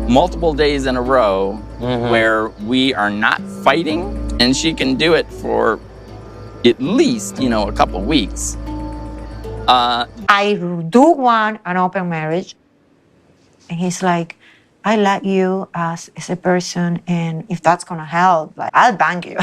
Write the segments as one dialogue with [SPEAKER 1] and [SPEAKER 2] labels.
[SPEAKER 1] multiple days in a row where we are not fighting, and she can do it for at least, a couple weeks.
[SPEAKER 2] I do want an open marriage. And he's like, I like you as a person, and if that's gonna help, like, I'll bang you.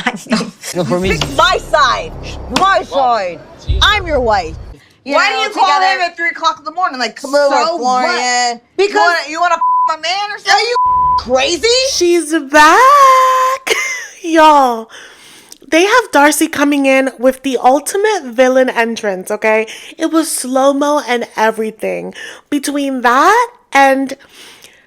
[SPEAKER 3] For me, pick my side. My side. I'm your wife.
[SPEAKER 4] Why do you call him at 3 o'clock in the morning? Like, come over, Florian.
[SPEAKER 3] Because
[SPEAKER 4] you want to my man or something? Are you crazy?
[SPEAKER 5] She's back. Y'all, they have Darcey coming in with the ultimate villain entrance, okay? It was slow-mo and everything. Between that and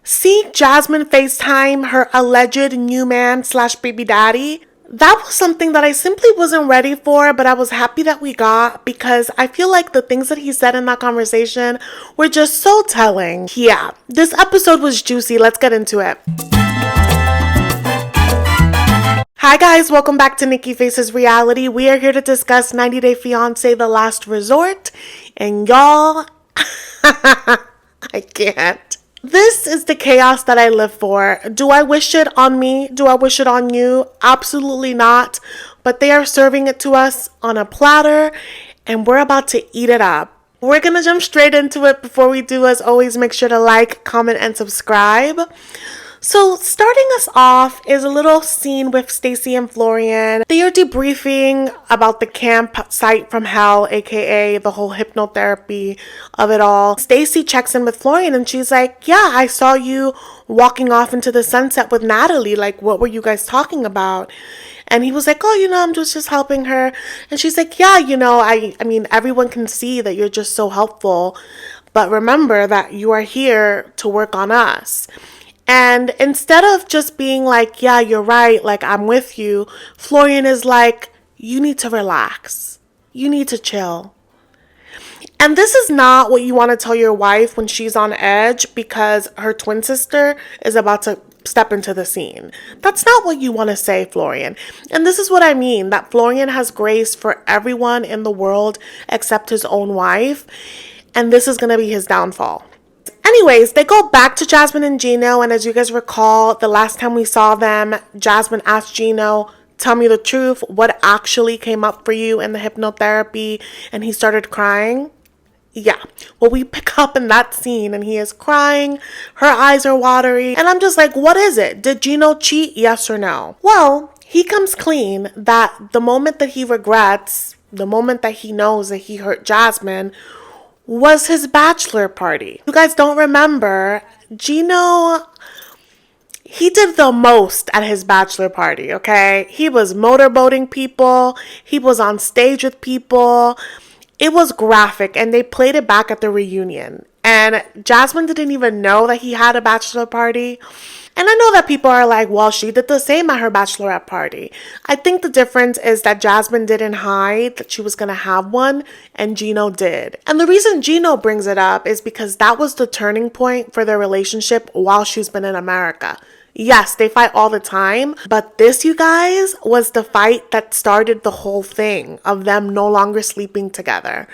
[SPEAKER 5] seeing Jasmine FaceTime her alleged new man / baby daddy, that was something that I simply wasn't ready for, but I was happy that we got, because I feel like the things that he said in that conversation were just so telling. Yeah, this episode was juicy. Let's get into it. Hi guys, welcome back to Nikki Faces Reality. We are here to discuss 90 Day Fiancé The Last Resort, and y'all, I can't. This is the chaos that I live for. Do I wish it on me? Do I wish it on you? Absolutely not. But they are serving it to us on a platter, and we're about to eat it up. We're gonna jump straight into it. Before we do, as always, make sure to like, comment, and subscribe. So starting us off is a little scene with Stacey and Florian. They are debriefing about the camp site from hell, aka the whole hypnotherapy of it all. Stacey checks in with Florian and she's like, yeah, I saw you walking off into the sunset with Natalie. Like, what were you guys talking about? And he was like, oh, I'm just helping her. And she's like, yeah, I mean, everyone can see that you're just so helpful. But remember that you are here to work on us. And instead of just being like, yeah, you're right, like, I'm with you, Florian is like, you need to relax. You need to chill. And this is not what you want to tell your wife when she's on edge because her twin sister is about to step into the scene. That's not what you want to say, Florian. And this is what I mean, that Florian has grace for everyone in the world except his own wife. And this is going to be his downfall. Anyways, they go back to Jasmine and Gino, and as you guys recall, the last time we saw them, Jasmine asked Gino, tell me the truth, what actually came up for you in the hypnotherapy, and he started crying. Yeah, well, we pick up in that scene, and he is crying, her eyes are watery, and I'm just like, what is it? Did Gino cheat, yes or no? Well, he comes clean that the moment that he regrets, the moment that he knows that he hurt Jasmine, was his bachelor party. You guys don't remember, Gino, he did the most at his bachelor party, okay? He was motorboating people, he was on stage with people. It was graphic, and they played it back at the reunion. And Jasmine didn't even know that he had a bachelor party. And I know that people are like, well, she did the same at her bachelorette party. I think the difference is that Jasmine didn't hide that she was going to have one, and Gino did. And the reason Gino brings it up is because that was the turning point for their relationship while she's been in America. Yes, they fight all the time, but this, you guys, was the fight that started the whole thing of them no longer sleeping together.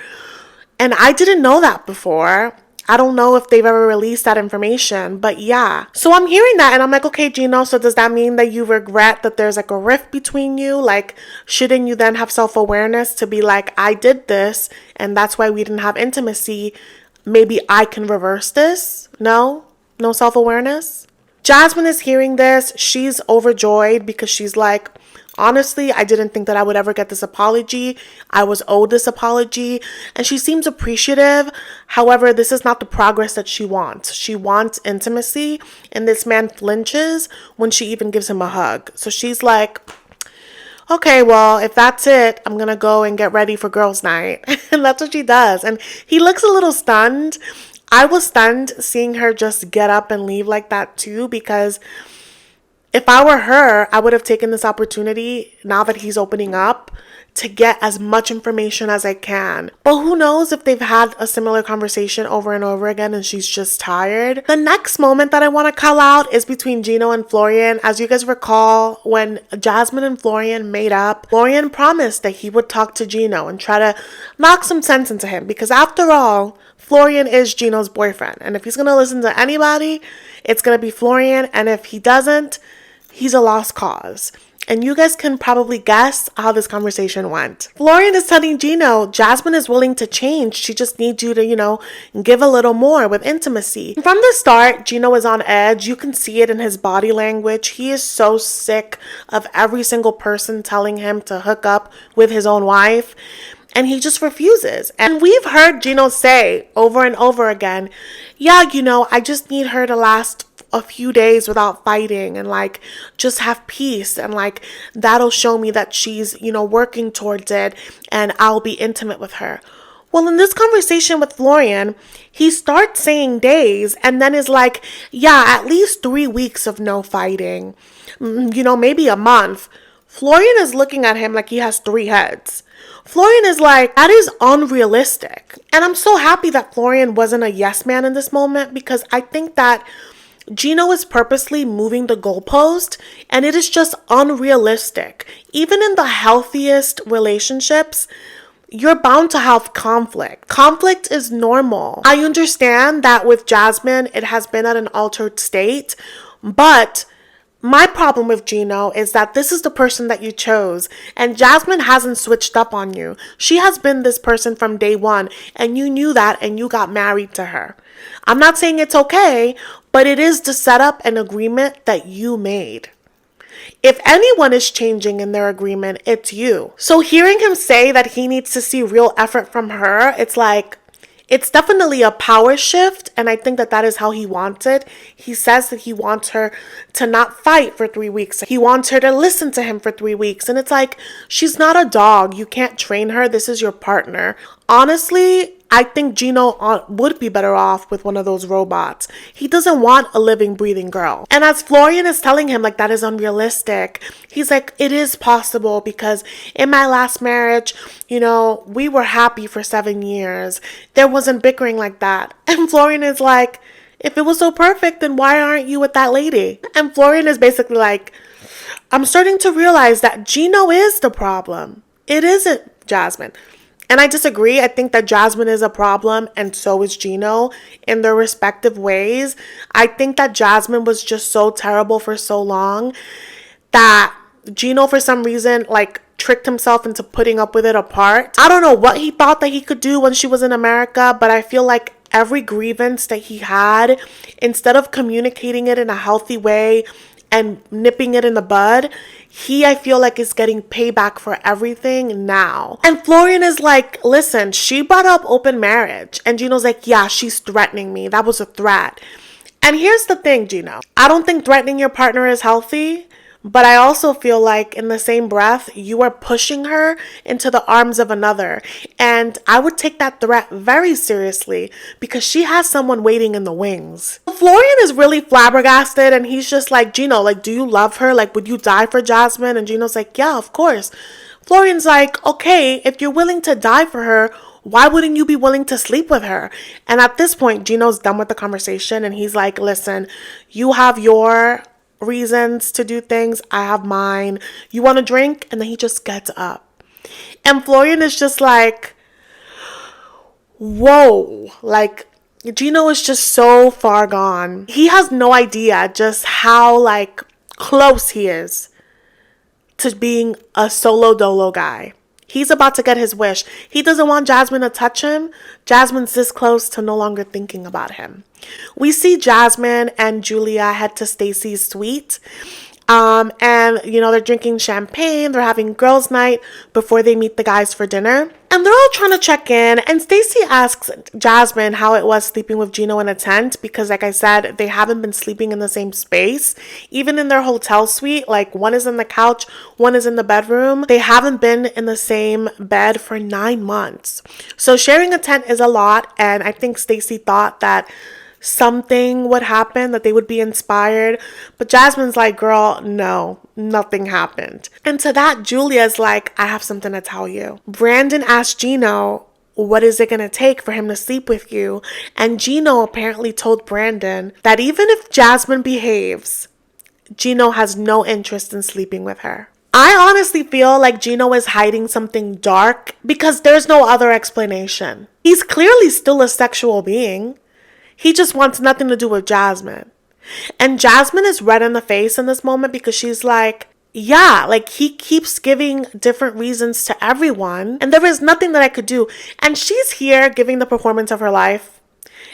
[SPEAKER 5] And I didn't know that before. I don't know if they've ever released that information, but yeah. So I'm hearing that and I'm like, okay, Gino, so does that mean that you regret that there's like a rift between you? Like, shouldn't you then have self-awareness to be like, I did this and that's why we didn't have intimacy. Maybe I can reverse this? No self-awareness? Jasmine is hearing this. She's overjoyed because she's like, honestly, I didn't think that I would ever get this apology. I was owed this apology. And she seems appreciative. However, this is not the progress that she wants. She wants intimacy. And this man flinches when she even gives him a hug. So she's like, okay, well, if that's it, I'm going to go and get ready for girls' night. And that's what she does. And he looks a little stunned. I was stunned seeing her just get up and leave like that too, because if I were her, I would have taken this opportunity, now that he's opening up, to get as much information as I can. But who knows if they've had a similar conversation over and over again and she's just tired. The next moment that I want to call out is between Gino and Florian. As you guys recall, when Jasmine and Florian made up, Florian promised that he would talk to Gino and try to knock some sense into him, because after all, Florian is Gino's boyfriend. And if he's going to listen to anybody, it's going to be Florian. And if he doesn't, he's a lost cause. And you guys can probably guess how this conversation went. Florian is telling Gino, Jasmine is willing to change. She just needs you to, give a little more with intimacy. From the start, Gino is on edge. You can see it in his body language. He is so sick of every single person telling him to hook up with his own wife. And he just refuses. And we've heard Gino say over and over again, yeah, I just need her to last a few days without fighting and just have peace, and that'll show me that she's working towards it, and I'll be intimate with her. Well, in this conversation with Florian, he starts saying days and then is like, yeah, at least 3 weeks of no fighting, maybe a month. Florian is looking at him like he has 3 heads. Florian is like, that is unrealistic. And I'm so happy that Florian wasn't a yes man in this moment, because I think that Gino is purposely moving the goalpost, and it is just unrealistic. Even in the healthiest relationships, you're bound to have conflict. Conflict is normal. I understand that with Jasmine, it has been at an altered state, but my problem with Gino is that this is the person that you chose, and Jasmine hasn't switched up on you. She has been this person from day one, and you knew that, and you got married to her. I'm not saying it's okay, but it is the setup and agreement that you made. If anyone is changing in their agreement, it's you. So hearing him say that he needs to see real effort from her, it's definitely a power shift, and I think that is how he wants it. He says that he wants her to not fight for 3 weeks. He wants her to listen to him for 3 weeks, and it's like, she's not a dog. You can't train her. This is your partner. Honestly, I think Gino would be better off with one of those robots. He doesn't want a living, breathing girl. And as Florian is telling him, that is unrealistic, he's like, it is possible, because in my last marriage, we were happy for 7 years. There wasn't bickering like that. And Florian is like, if it was so perfect, then why aren't you with that lady? And Florian is basically like, I'm starting to realize that Gino is the problem. It isn't Jasmine. And I disagree. I think that Jasmine is a problem, and so is Gino in their respective ways. I think that Jasmine was just so terrible for so long that Gino, for some reason, tricked himself into putting up with it apart. I don't know what he thought that he could do when she was in America, but I feel like every grievance that he had, instead of communicating it in a healthy way and nipping it in the bud, I feel like is getting payback for everything now. And Florian is like, listen, she brought up open marriage. And Gino's like, yeah, she's threatening me. That was a threat. And here's the thing, Gino. I don't think threatening your partner is healthy. But I also feel like in the same breath, you are pushing her into the arms of another. And I would take that threat very seriously, because she has someone waiting in the wings. Florian is really flabbergasted, and he's just like, Gino, do you love her? Would you die for Jasmine? And Gino's like, yeah, of course. Florian's like, okay, if you're willing to die for her, why wouldn't you be willing to sleep with her? And at this point, Gino's done with the conversation, and he's like, listen, you have your reasons to do things, I have mine. You want a drink? And then he just gets up. And Florian is just like, whoa, Gino is just so far gone. He has no idea just how close he is to being a solo dolo guy. He's about to get his wish. He doesn't want Jasmine to touch him. Jasmine's this close to no longer thinking about him. We see Jasmine and Julia head to Stacey's suite. And, they're drinking champagne. They're having girls' night before they meet the guys for dinner. And they're all trying to check in. And Stacey asks Jasmine how it was sleeping with Gino in a tent. Because, like I said, they haven't been sleeping in the same space. Even in their hotel suite, one is in the couch, one is in the bedroom. They haven't been in the same bed for 9 months. So sharing a tent is a lot. And I think Stacey thought that something would happen, that they would be inspired. But Jasmine's like, girl, no, nothing happened. And to that, Julia's like, I have something to tell you. Brandon asked Gino, what is it going to take for him to sleep with you? And Gino apparently told Brandon that even if Jasmine behaves, Gino has no interest in sleeping with her. I honestly feel like Gino is hiding something dark because there's no other explanation. He's clearly still a sexual being. He just wants nothing to do with Jasmine. And Jasmine is red in the face in this moment because she's like, yeah, like he keeps giving different reasons to everyone and there is nothing that I could do. And she's here giving the performance of her life.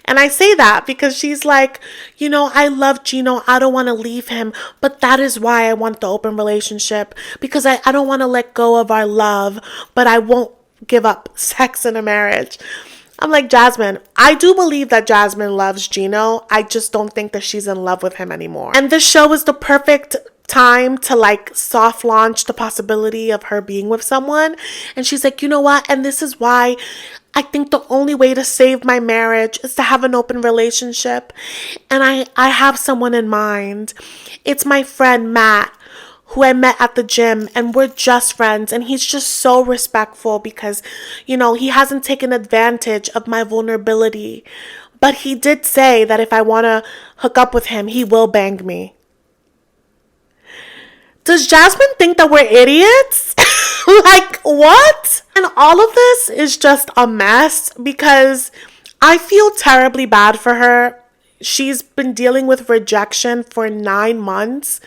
[SPEAKER 5] And I say that because she's like, I love Gino. I don't want to leave him. But that is why I want the open relationship. Because I don't want to let go of our love. But I won't give up sex in a marriage. I'm like, Jasmine, I do believe that Jasmine loves Gino. I just don't think that she's in love with him anymore. And this show is the perfect time to like soft launch the possibility of her being with someone. And she's like, you know what? And this is why I think the only way to save my marriage is to have an open relationship. And I have someone in mind. It's my friend Matt, who I met at the gym, and we're just friends. And he's just so respectful because, he hasn't taken advantage of my vulnerability. But he did say that if I want to hook up with him, he will bang me. Does Jasmine think that we're idiots? Like, what? And all of this is just a mess because I feel terribly bad for her. She's been dealing with rejection for 9 months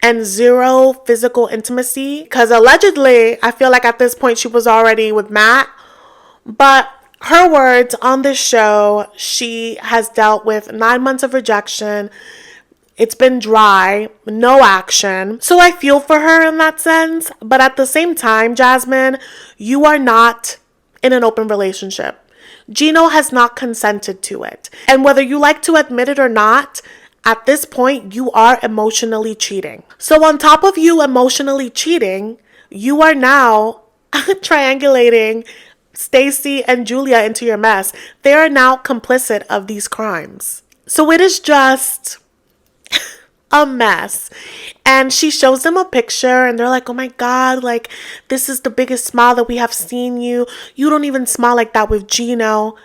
[SPEAKER 5] and 0 physical intimacy because allegedly, I feel like at this point she was already with Matt. But her words on this show, she has dealt with 9 months of rejection. It's been dry, no action. So I feel for her in that sense. But at the same time, Jasmine, you are not in an open relationship. Gino has not consented to it. And whether you like to admit it or not, at this point, you are emotionally cheating. So on top of you emotionally cheating, you are now triangulating Stacey and Julia into your mess. They are now complicit of these crimes. So it is just a mess. And she shows them a picture and they're like, oh my God, like this is the biggest smile that we have seen you. You don't even smile like that with Gino.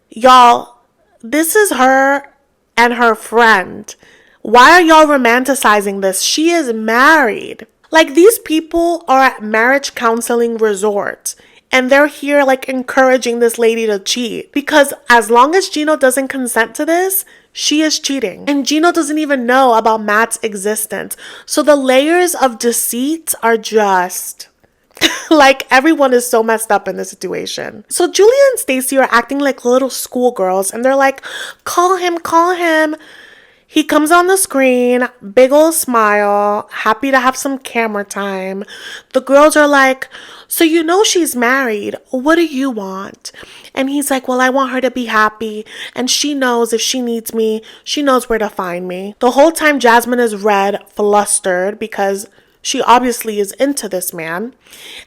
[SPEAKER 5] Y'all, this is her and her friend. Why are y'all romanticizing this? She is married. Like these people are at marriage counseling resorts. And they're here like encouraging this lady to cheat. Because as long as Gino doesn't consent to this, she is cheating. And Gino doesn't even know about Matt's existence. So the layers of deceit are just like everyone is so messed up in this situation. So Julia and Stacey are acting like little schoolgirls. And they're like, call him, call him. He comes on the screen, big old smile, happy to have some camera time. The girls are like, so you know she's married. What do you want? And he's like, well, I want her to be happy. And she knows if she needs me, she knows where to find me. The whole time Jasmine is red, flustered, because she obviously is into this man.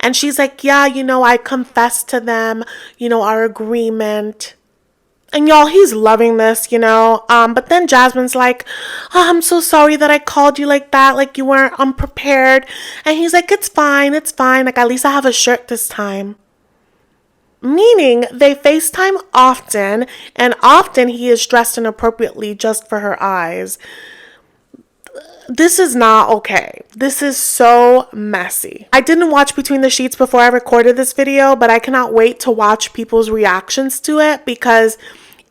[SPEAKER 5] And she's like, yeah, I confessed to them, our agreement. And y'all, he's loving this, but then Jasmine's like, oh, I'm so sorry that I called you like that, like you weren't unprepared. And he's like, it's fine, like at least I have a shirt this time. Meaning they FaceTime often, and often he is dressed inappropriately just for her eyes. This is not okay. This is so messy. I didn't watch Between the Sheets before I recorded this video, but I cannot wait to watch people's reactions to it because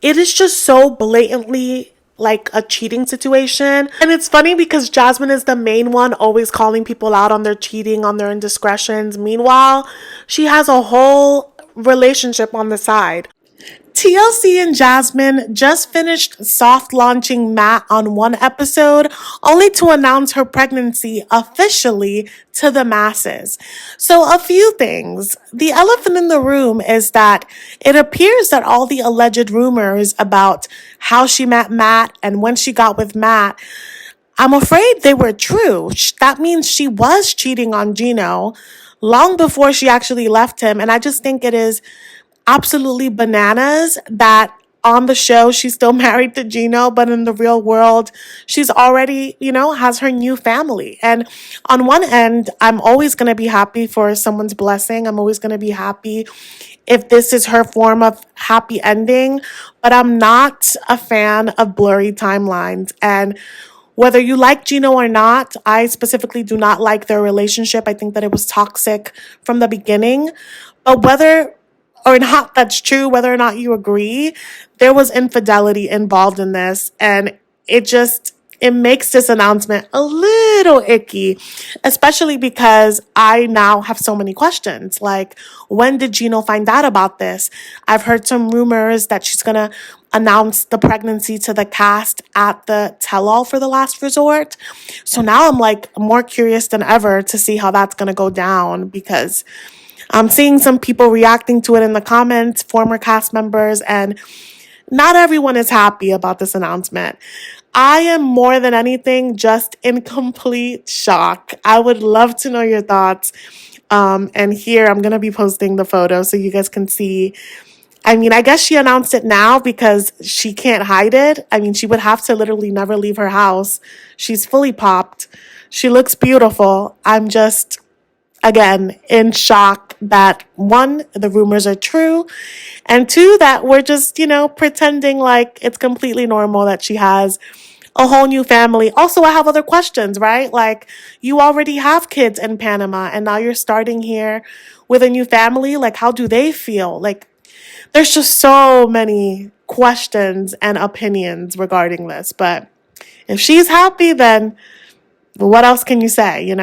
[SPEAKER 5] it is just so blatantly like a cheating situation. And it's funny because Jasmine is the main one always calling people out on their cheating, on their indiscretions. Meanwhile, she has a whole relationship on the side. TLC and Jasmine just finished soft launching Matt on one episode, only to announce her pregnancy officially to the masses. So a few things. The elephant in the room is that it appears that all the alleged rumors about how she met Matt and when she got with Matt, I'm afraid they were true. That means she was cheating on Gino long before she actually left him. And I just think it is absolutely bananas that on the show she's still married to Gino, but in the real world she's already, has her new family. And on one end, I'm always going to be happy for someone's blessing. I'm always going to be happy if this is her form of happy ending, but I'm not a fan of blurry timelines. And Whether you like Gino or not, I specifically do not like their relationship. I think that it was toxic from the beginning. But whether or not that's true, whether or not you agree, there was infidelity involved in this. And it makes this announcement a little icky, especially because I now have so many questions. Like, when did Gino find out about this? I've heard some rumors that she's going to announce the pregnancy to the cast at the tell-all for The Last Resort. So now I'm like more curious than ever to see how that's going to go down, because I'm seeing some people reacting to it in the comments, former cast members, and not everyone is happy about this announcement. I am more than anything just in complete shock. I would love to know your thoughts. And here I'm going to be posting the photo so you guys can see. I mean, I guess she announced it now because she can't hide it. I mean, she would have to literally never leave her house. She's fully popped. She looks beautiful. I'm just, again, in shock that, one, the rumors are true, and two, that we're just, pretending like it's completely normal that she has a whole new family. Also, I have other questions, right? Like, you already have kids in Panama and now you're starting here with a new family. Like, how do they feel? Like, there's just so many questions and opinions regarding this. But if she's happy, then what else can you say,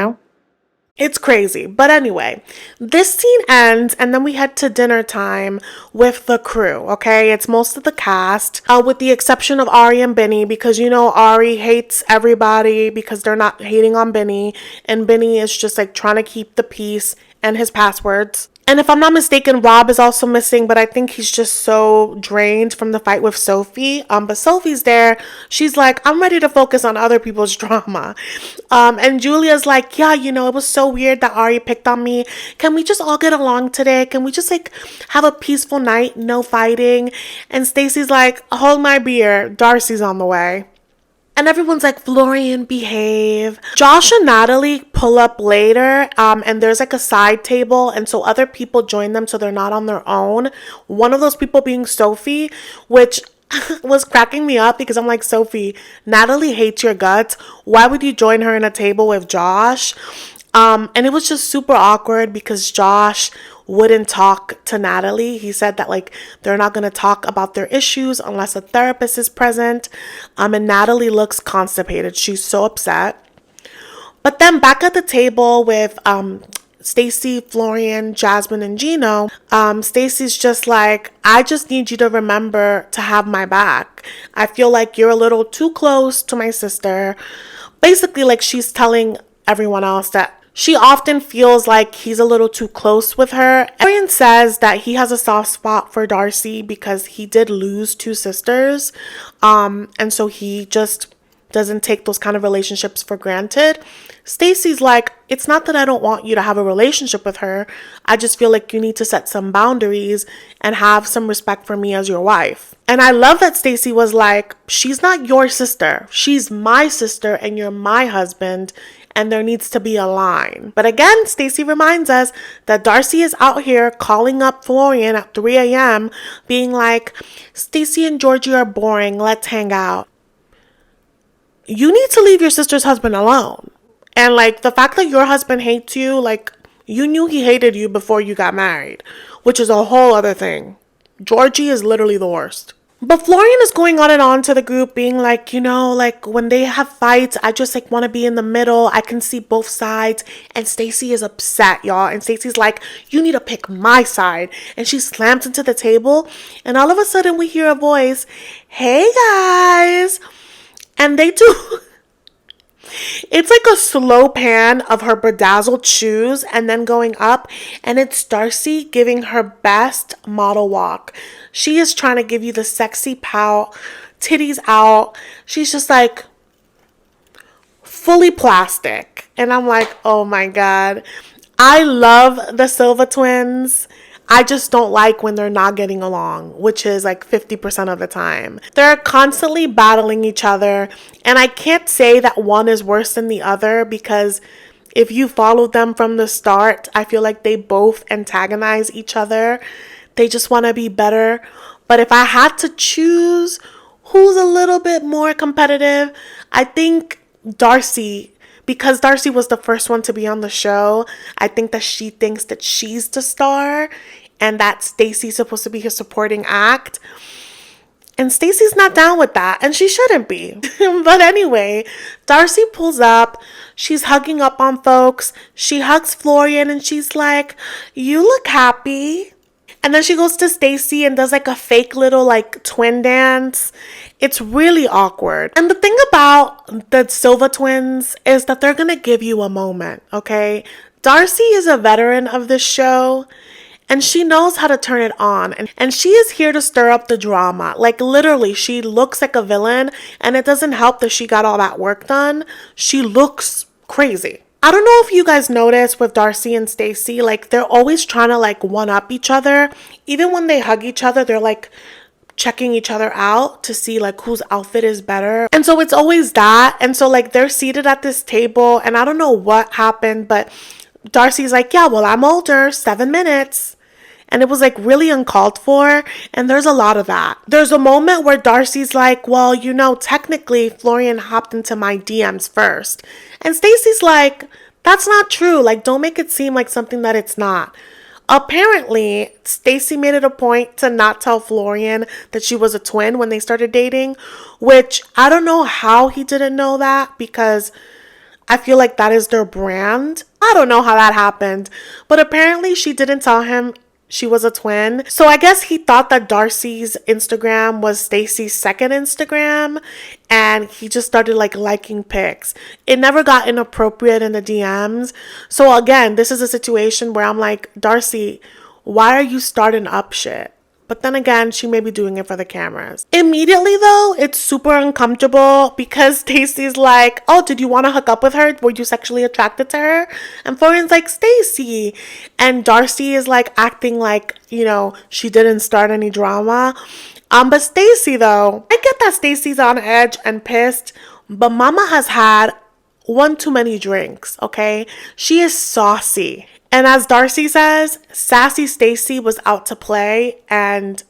[SPEAKER 5] It's crazy. But anyway, this scene ends and then we head to dinner time with the crew, okay? It's most of the cast, with the exception of Ari and Binny, because Ari hates everybody because they're not hating on Binny, and Binny is just like trying to keep the peace and his passwords. And if I'm not mistaken, Rob is also missing, but I think he's just so drained from the fight with Sophie. But Sophie's there. She's like, I'm ready to focus on other people's drama. And Julia's like, yeah, it was so weird that Ari picked on me. Can we just all get along today? Can we just have a peaceful night? No fighting. And Stacey's like, hold my beer. Darcey's on the way. And everyone's like, Florian, behave. Josh and Natalie pull up later, and there's a side table, and so other people join them so they're not on their own. One of those people being Sophie, which was cracking me up because I'm like, Sophie, Natalie hates your guts. Why would you join her in a table with Josh? And it was just super awkward because Josh wouldn't talk to Natalie. He said that they're not going to talk about their issues unless a therapist is present. And Natalie looks constipated. She's so upset. But then back at the table with Stacey, Florian, Jasmine, and Gino, Stacey's just like, I just need you to remember to have my back. I feel like you're a little too close to my sister. Basically, she's telling everyone else that she often feels like he's a little too close with her. Florian says that he has a soft spot for Darcey because he did lose two sisters. And so he just doesn't take those kind of relationships for granted. Stacey's like, it's not that I don't want you to have a relationship with her. I just feel like you need to set some boundaries and have some respect for me as your wife. And I love that Stacey was like, she's not your sister. She's my sister and you're my husband. And there needs to be a line. But again, Stacey reminds us that Darcey is out here calling up Florian at 3 a.m. being like, Stacey and Georgie are boring. Let's hang out. You need to leave your sister's husband alone. And the fact that your husband hates you, you knew he hated you before you got married, which is a whole other thing. Georgie is literally the worst. But Florian is going on and on to the group being like, when they have fights, I just want to be in the middle. I can see both sides. And Stacey is upset, y'all. And Stacey's like, you need to pick my side. And she slams into the table. And all of a sudden we hear a voice, hey guys. And they do... It's a slow pan of her bedazzled shoes and then going up, and it's Darcey giving her best model walk. She is trying to give you the sexy pout, titties out. She's just fully plastic. And I'm like, oh my God. I love the Silva twins. I just don't like when they're not getting along, which is 50% of the time. They're constantly battling each other, and I can't say that one is worse than the other because if you followed them from the start, I feel like they both antagonize each other. They just want to be better. But if I had to choose who's a little bit more competitive, I think Darcey, because Darcey was the first one to be on the show, I think that she thinks that she's the star and that Stacey's supposed to be his supporting act. And Stacey's not down with that, and she shouldn't be. But anyway, Darcey pulls up. She's hugging up on folks. She hugs Florian, and she's like, "You look happy." And then she goes to Stacey and does like a fake little like twin dance. It's really awkward. And the thing about the Silva twins is that they're gonna give you a moment, okay? Darcey is a veteran of this show, and she knows how to turn it on. And she is here to stir up the drama. Like literally, she looks like a villain, and it doesn't help that she got all that work done. She looks crazy. I don't know if you guys notice with Darcey and Stacey, like they're always trying to like one up each other. Even when they hug each other, they're like checking each other out to see like whose outfit is better. And so it's always that. And so like they're seated at this table, and I don't know what happened, but Darcey's like, "Yeah, well, I'm older, 7 minutes." And it was like really uncalled for. And there's a lot of that. There's a moment where Darcey's like, "Well, you know, technically Florian hopped into my DMs first." And Stacey's like, "That's not true. Like, don't make it seem like something that it's not." Apparently, Stacey made it a point to not tell Florian that she was a twin when they started dating, which I don't know how he didn't know that, because I feel like that is their brand. I don't know how that happened, but apparently she didn't tell him she was a twin. So I guess he thought that Darcey's Instagram was Stacey's second Instagram, and he just started like liking pics. It never got inappropriate in the DMs. So again, this is a situation where I'm like, Darcey, why are you starting up shit? But then again, she may be doing it for the cameras. Immediately though, it's super uncomfortable because Stacey's like, "Oh, did you want to hook up with her? Were you sexually attracted to her?" And Florian's like, "Stacey." And Darcey is like acting like, you know, she didn't start any drama. But Stacey though, I get that Stacey's on edge and pissed, but mama has had one too many drinks, okay? She is saucy. And as Darcey says, sassy Stacey was out to play and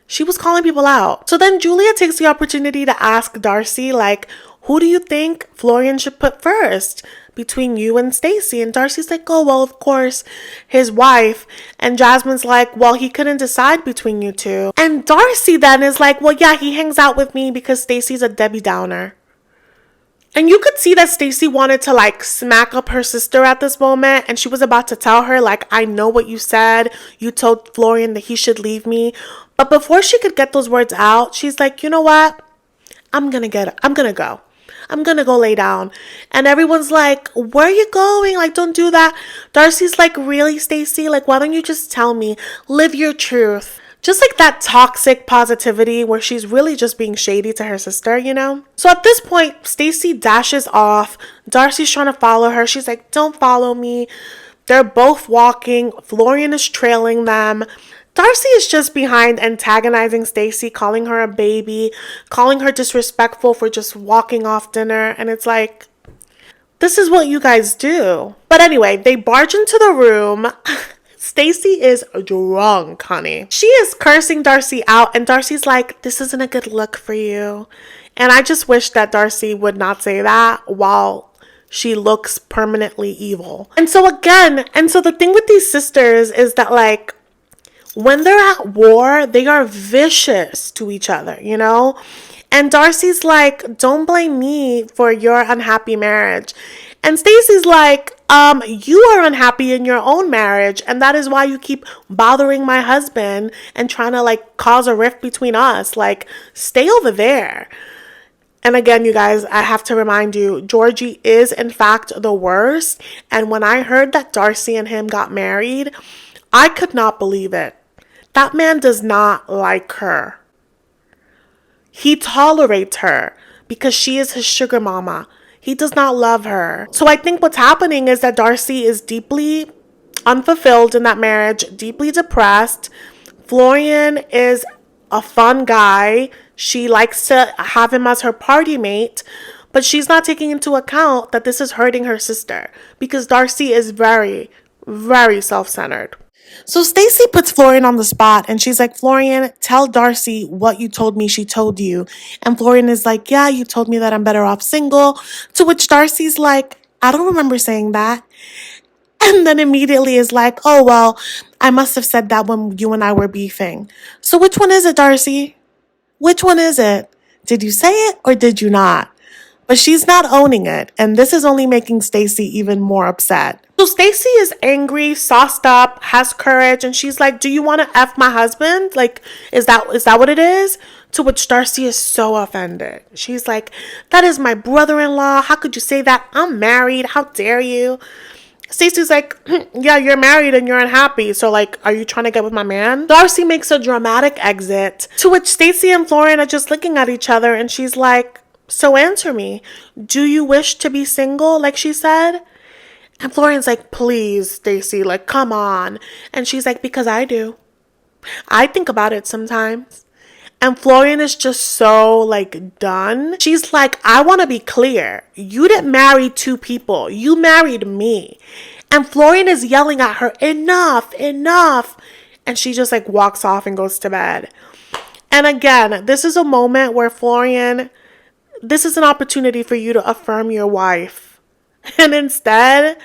[SPEAKER 5] she was calling people out. So then Julia takes the opportunity to ask Darcey, like, "Who do you think Florian should put first between you and Stacey?" And Darcey's like, "Oh, well, of course, his wife." And Jasmine's like, "Well, he couldn't decide between you two." And Darcey then is like, "Well, yeah, he hangs out with me because Stacey's a Debbie Downer." And you could see that Stacey wanted to like smack up her sister at this moment, and she was about to tell her like, "I know what you said. You told Florian that he should leave me." But before she could get those words out, she's like, "You know what? I'm gonna go. I'm gonna go lay down." And everyone's like, "Where are you going? Like, don't do that." Darcey's like, "Really, Stacey? Like, why don't you just tell me? Live your truth." Just like that toxic positivity where she's really just being shady to her sister, you know? So at this point, Stacey dashes off. Darcey's trying to follow her. She's like, "Don't follow me." They're both walking. Florian is trailing them. Darcey is just behind antagonizing Stacey, calling her a baby, calling her disrespectful for just walking off dinner. And it's like, this is what you guys do. But anyway, they barge into the room. Stacey is drunk, honey. She is cursing Darcey out, and Darcey's like, "This isn't a good look for you." And I just wish that Darcey would not say that while she looks permanently evil. And so the thing with these sisters is that like, when they're at war, they are vicious to each other, you know? And Darcey's like, "Don't blame me for your unhappy marriage." And Stacey's like, "You are unhappy in your own marriage, and that is why you keep bothering my husband and trying to like cause a rift between us. Like, stay over there." And again, you guys, I have to remind you, Georgie is in fact the worst. And when I heard that Darcey and him got married, I could not believe it. That man does not like her. He tolerates her because she is his sugar mama. He does not love her. So I think what's happening is that Darcey is deeply unfulfilled in that marriage, deeply depressed. Florian is a fun guy. She likes to have him as her party mate, but she's not taking into account that this is hurting her sister because Darcey is very, very self-centered. So Stacey puts Florian on the spot and she's like, Florian, tell Darcey what you told me she told you. And Florian is like, yeah, you told me that I'm better off single. To which Darcey's like, I don't remember saying that. And then immediately is like, oh, well, I must have said that when you and I were beefing. So which one is it, Darcey? Which one is it? Did you say it or did you not? But she's not owning it. And this is only making Stacey even more upset. So Stacey is angry, sauced up, has courage. And she's like, do you want to F my husband? Like, is that what it is? To which Darcey is so offended. She's like, that is my brother-in-law. How could you say that? I'm married. How dare you? Stacey's like, yeah, you're married and you're unhappy. So, like, are you trying to get with my man? Darcey makes a dramatic exit. To which Stacey and Florian are just looking at each other. And she's like, so answer me. Do you wish to be single, like she said? And Florian's like, please, Stacey, like, come on. And she's like, because I do. I think about it sometimes. And Florian is just so, like, done. She's like, I want to be clear. You didn't marry two people. You married me. And Florian is yelling at her, enough, enough. And she just, like, walks off and goes to bed. And again, this is a moment where Florian, this is an opportunity for you to affirm your wife. And instead,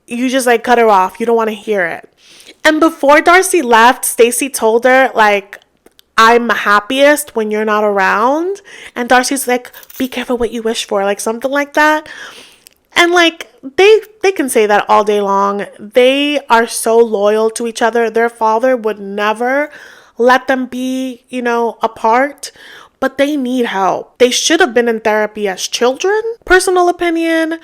[SPEAKER 5] you just, like, cut her off. You don't want to hear it. And before Darcey left, Stacey told her, like, I'm happiest when you're not around. And Darcey's like, be careful what you wish for, like something like that. And like they can say that all day long. They are so loyal to each other. Their father would never let them be, apart. But they need help. They should have been in therapy as children, personal opinion.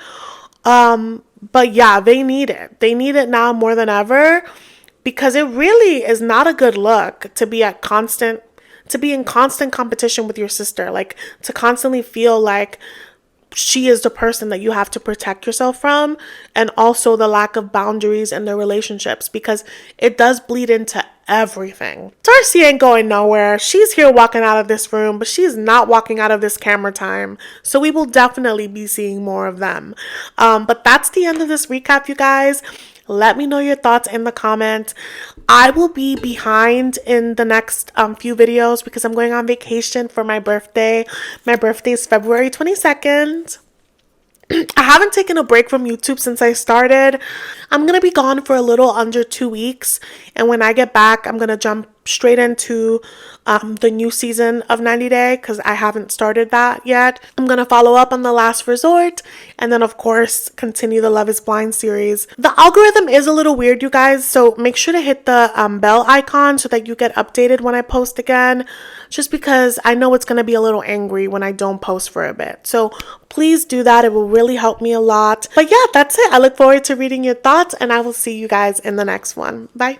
[SPEAKER 5] But yeah, they need it. They need it now more than ever. Because it really is not a good look to be in constant competition with your sister. Like, to constantly feel like she is the person that you have to protect yourself from. And also the lack of boundaries in their relationships. Because it does bleed into everything. Darcey ain't going nowhere. She's here walking out of this room. But she's not walking out of this camera time. So we will definitely be seeing more of them. But that's the end of this recap, you guys. Let me know your thoughts in the comments. I will be behind in the next few videos because I'm going on vacation for my birthday. My birthday is February 22nd. I haven't taken a break from YouTube since I started. I'm going to be gone for a little under 2 weeks. And when I get back, I'm going to jump straight into the new season of 90 Day because I haven't started that yet. I'm going to follow up on The Last Resort and then, of course, continue the Love is Blind series. The algorithm is a little weird, you guys, so make sure to hit the bell icon so that you get updated when I post again, just because I know it's going to be a little angry when I don't post for a bit. So please do that. It will really help me a lot. But yeah, that's it. I look forward to reading your thoughts and I will see you guys in the next one. Bye.